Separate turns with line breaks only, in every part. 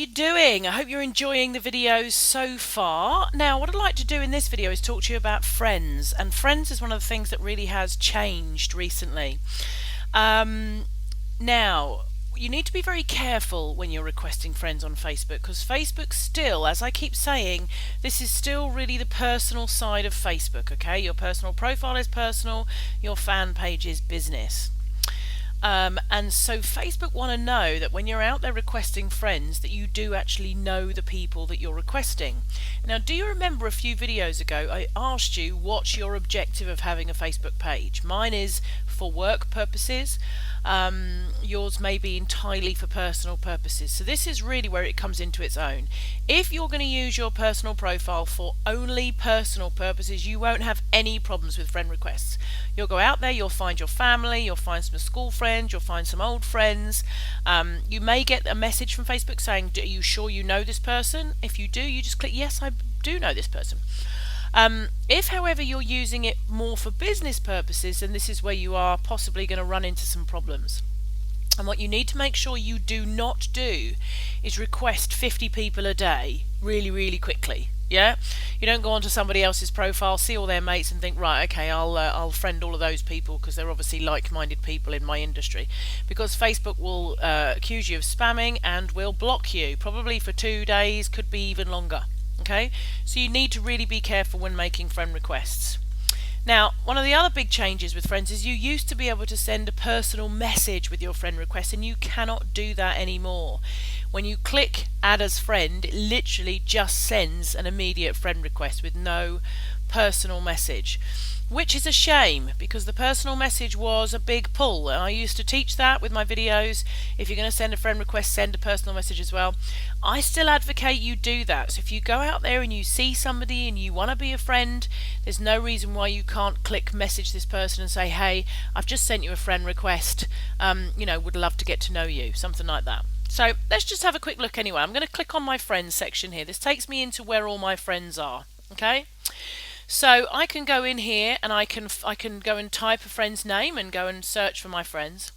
you doing? I hope you're enjoying the videos so far. Now, what I'd like to do in this video is talk to you about Friends, and Friends is one of the things that really has changed recently. Now, you need to be very careful when you're requesting friends on Facebook, because Facebook still, as I keep saying, this is still really the personal side of Facebook, okay? Your personal profile is personal, your fan page is business. And so Facebook want to know that when you're out there requesting friends that you do actually know the people that you're requesting. Now, do you remember a few videos ago I asked you what's your objective of having a Facebook page? Mine is for work purposes. Yours may be entirely for personal purposes. So this is really where it comes into its own. If you're going to use your personal profile for only personal purposes, you won't have any problems with friend requests. You'll go out there, you'll find your family, you'll find some school friends, you'll find some old friends. You may get a message from Facebook saying, are you sure you know this person? If you do, you just click yes, I do know this person. If, however, you're using it more for business purposes, then this is where you are possibly going to run into some problems. And what you need to make sure you do not do is request 50 people a day really quickly. Yeah, you don't go onto somebody else's profile, see all their mates, and think, right, okay, I'll friend all of those people because they're obviously like-minded people in my industry. Because Facebook will accuse you of spamming and will block you, probably for 2 days, could be even longer. Okay, so you need to really be careful when making friend requests. Now, one of the other big changes with Friends is you used to be able to send a personal message with your friend request, and you cannot do that anymore. When you click add as friend, it literally just sends an immediate friend request with no personal message, which is a shame because the personal message was a big pull, and I used to teach that with my videos. If you're going to send a friend request, send a personal message as well. I still advocate you do that. So if you go out there and you see somebody and you want to be a friend, there's no reason why you can't click message this person and say, hey, I've just sent you a friend request, would love to get to know you, something like that. So let's just have a quick look anyway. I'm going to click on my friends section here. This takes me into where all my friends are. Okay, so I can go in here and I can go and type a friend's name and go and search for my friends.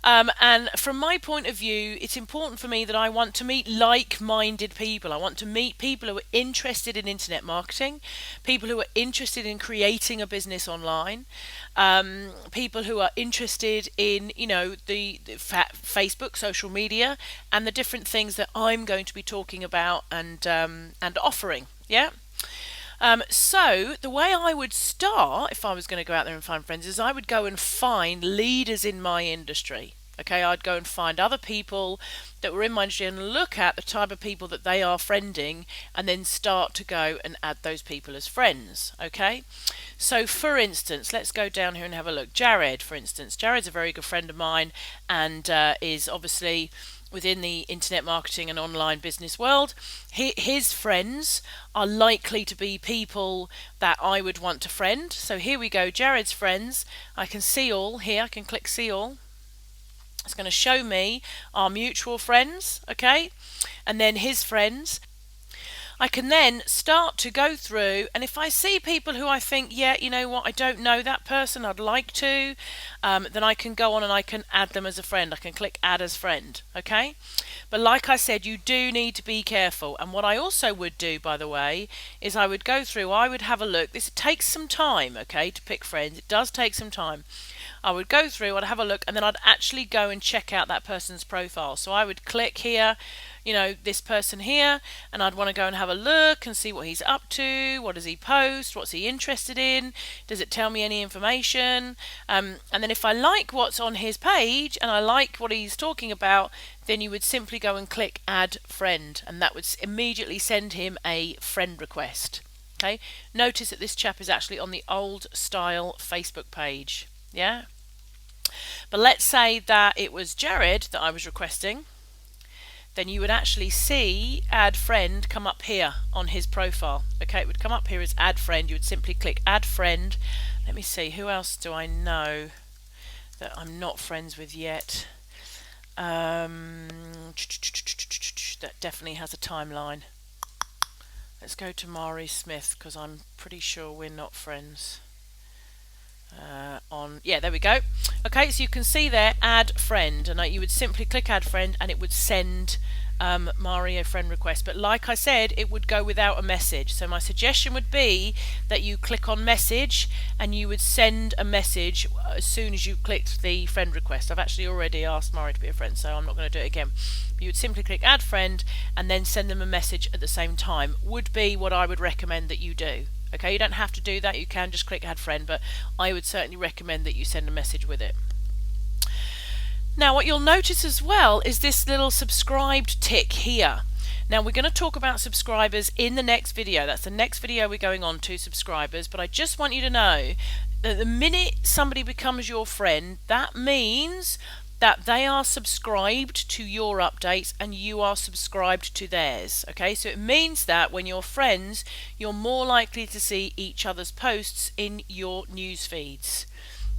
And from my point of view, it's important for me that I want to meet like-minded people. I want to meet people who are interested in internet marketing, people who are interested in creating a business online, people who are interested in, the Facebook, social media, and the different things that I'm going to be talking about and offering. Yeah. So the way I would start if I was going to go out there and find friends is I would go and find leaders in my industry. Okay, I'd go and find other people that were in my industry and look at the type of people that they are friending and then start to go and add those people as friends. Okay, so for instance, let's go down here and have a look. Jared, for instance. Jared's a very good friend of mine and is obviously within the internet marketing and online business world. His friends are likely to be people that I would want to friend. So here we go, Jared's friends. I can see all here. I can click see all. It's going to show me our mutual friends, okay, and then his friends. I can then start to go through, and if I see people who I think, yeah, you know what, I don't know that person, I'd like to, then I can go on and I can add them as a friend. I can click add as friend, okay? But like I said, you do need to be careful. And what I also would do, by the way, is I would go through, I would have a look. This takes some time, okay, to pick friends. It does take some time. I would go through, I'd have a look, and then I'd actually go and check out that person's profile. So I would click here, this person here, and I'd want to go and have a look and see what he's up to, what does he post, what's he interested in, does it tell me any information, and then if I like what's on his page and I like what he's talking about, then you would simply go and click add friend, and that would immediately send him a friend request. Okay, notice that this chap is actually on the old style Facebook page. Yeah, but let's say that it was Jared that I was requesting, then you would actually see add friend come up here on his profile. Okay, it would come up here as add friend. You would simply click add friend. Let me see, who else do I know that I'm not friends with yet? That definitely has a timeline. Let's go to Mari Smith because I'm pretty sure we're not friends. Yeah, there we go. Okay, so you can see there add friend, and you would simply click add friend and it would send Mario friend request. But like I said, it would go without a message. So my suggestion would be that you click on message and you would send a message as soon as you clicked the friend request. I've actually already asked Mario to be a friend, so I'm not going to do it again. You would simply click add friend and then send them a message at the same time, would be what I would recommend that you do. Okay, you don't have to do that, you can just click add friend, but I would certainly recommend that you send a message with it. Now what you'll notice as well is this little subscribed tick here. Now we're going to talk about subscribers in the next video. That's the next video we're going on to, subscribers, but I just want you to know that the minute somebody becomes your friend, that means that they are subscribed to your updates and you are subscribed to theirs. Okay, so it means that when you're friends, you're more likely to see each other's posts in your news feeds.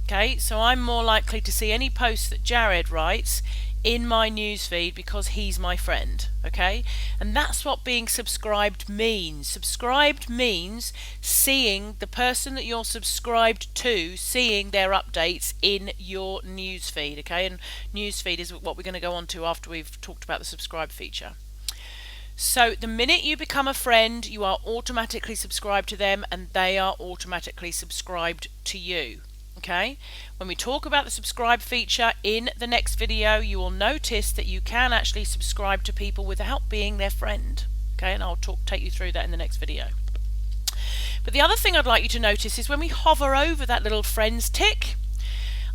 Okay, so I'm more likely to see any posts that Jared writes in my newsfeed because he's my friend. Okay, and that's what being subscribed means. Subscribed means seeing the person that you're subscribed to, seeing their updates in your newsfeed. Okay, and newsfeed is what we're going to go on to after we've talked about the subscribe feature. So the minute you become a friend, you are automatically subscribed to them and they are automatically subscribed to you. Okay, when we talk about the subscribe feature in the next video, you will notice that you can actually subscribe to people without being their friend. Okay, and I'll take you through that in the next video. But the other thing I'd like you to notice is when we hover over that little friends tick,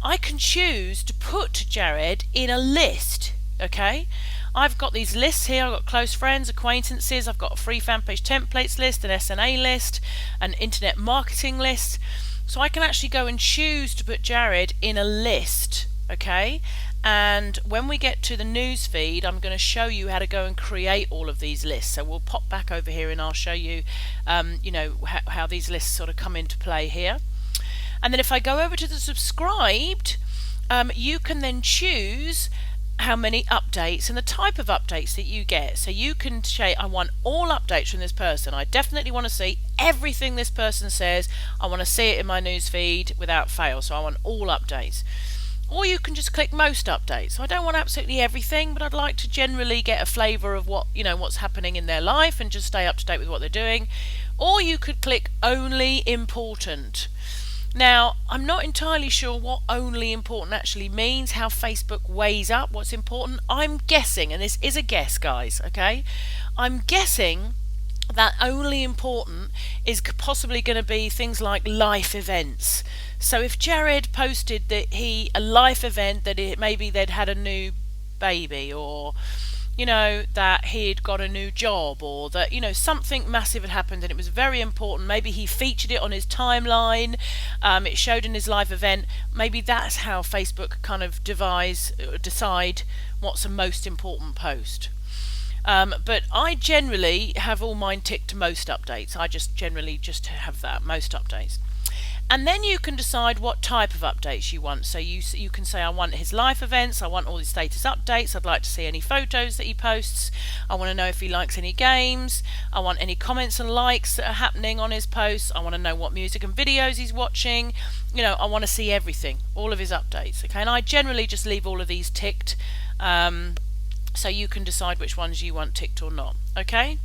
I can choose to put Jared in a list. Okay, I've got these lists here. I've got close friends, acquaintances, I've got a free fan page templates list, an SNA list, an internet marketing list. So I can actually go and choose to put Jared in a list, okay? And when we get to the news feed, I'm going to show you how to go and create all of these lists. So we'll pop back over here and I'll show you, you know, how these lists sort of come into play here. And then if I go over to the subscribed, you can then choose how many updates and the type of updates that you get. So you can say, I want all updates from this person. I definitely want to see everything this person says. I want to see it in my news feed without fail. So I want all updates. Or you can just click most updates. So I don't want absolutely everything, but I'd like to generally get a flavour of what, you know, what's happening in their life and just stay up to date with what they're doing. Or you could click only important. Now, I'm not entirely sure what only important actually means, how Facebook weighs up what's important. I'm guessing, and this is a guess, guys, okay? I'm guessing that only important is possibly going to be things like life events. So if Jared posted that a life event that maybe they'd had a new baby, or you know, that he'd got a new job, or that, you know, something massive had happened and it was very important, maybe he featured it on his timeline, it showed in his live event, maybe that's how Facebook kind of decide what's a most important post. But I generally have all mine ticked to most updates. I just generally just have that, most updates. And then you can decide what type of updates you want. So you can say, I want his life events, I want all his status updates, I'd like to see any photos that he posts, I want to know if he likes any games, I want any comments and likes that are happening on his posts, I want to know what music and videos he's watching, you know, I want to see everything, all of his updates. Okay, and I generally just leave all of these ticked, so you can decide which ones you want ticked or not. Okay,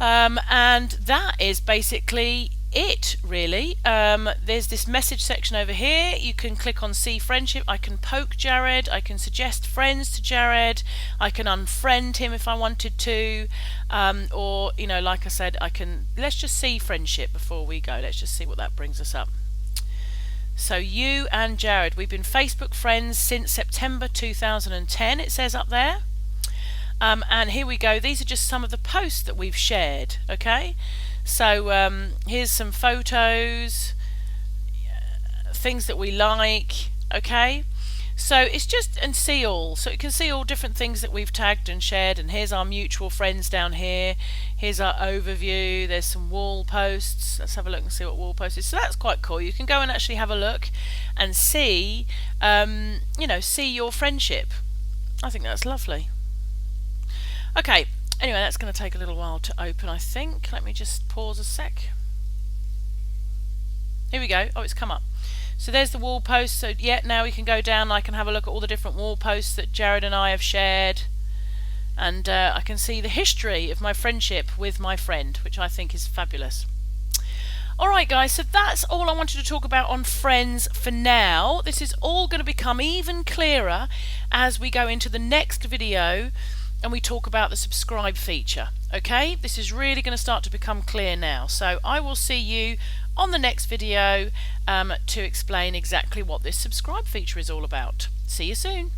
and that is basically it, really. There's this message section over here. You can click on see friendship. I can poke Jared, I can suggest friends to Jared, I can unfriend him if I wanted to, or, you know, like I said, let's just see friendship before we go. Let's just see what that brings us up. So you and Jared, we've been Facebook friends since September 2010, it says up there. And here we go. These are just some of the posts that we've shared. Okay, so here's some photos, things that we like. Okay, so it's just, and see all, so you can see all different things that we've tagged and shared. And here's our mutual friends down here. Here's our overview. There's some wall posts. Let's have a look and see what wall post is. So that's quite cool. You can go and actually have a look and see, you know, see your friendship. I think that's lovely. Okay, anyway, that's going to take a little while to open, I think. Let me just pause a sec. Here we go. Oh, it's come up. So there's the wall post. So yeah, now we can go down and I can have a look at all the different wall posts that Jared and I have shared. and I can see the history of my friendship with my friend, which I think is fabulous. Alright guys, so that's all I wanted to talk about on friends for now. This is all going to become even clearer as we go into the next video and we talk about the subscribe feature. Okay, this is really going to start to become clear now. So I will see you on the next video to explain exactly what this subscribe feature is all about. See you soon.